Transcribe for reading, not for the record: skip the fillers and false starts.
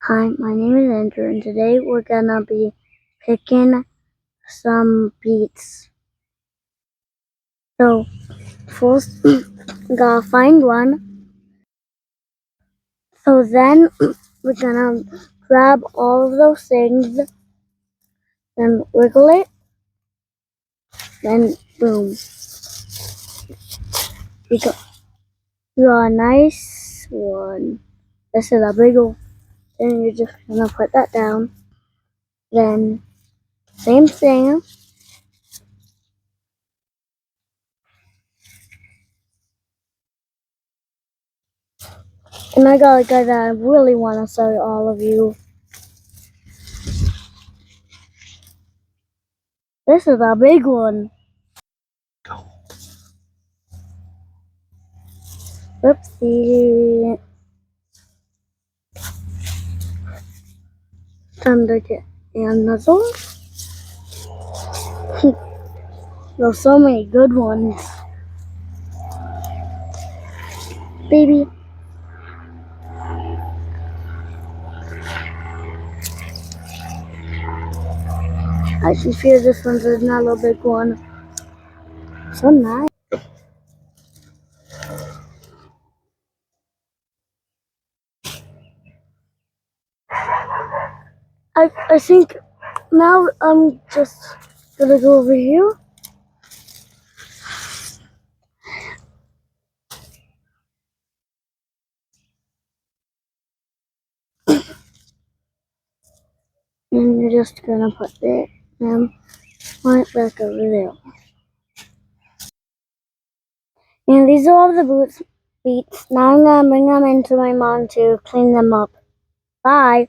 Hi, my name is Andrew, and today we're gonna be picking some beets. So, first, gotta find one. So then, we're gonna grab all of those things, then wiggle it, then boom. You got a nice one. This is a big one. Then you're just gonna put that down. Then, same thing. And I got a guy that I really want to show all of you. This is a big one. Whoopsie. Time to get another. There's so many good ones. Baby. I can feel this one's another big one. So nice. I think now I'm just gonna go over here. And you're just gonna put them right back over there. And these are all the beets. Now I'm gonna bring them into my mom to clean them up. Bye.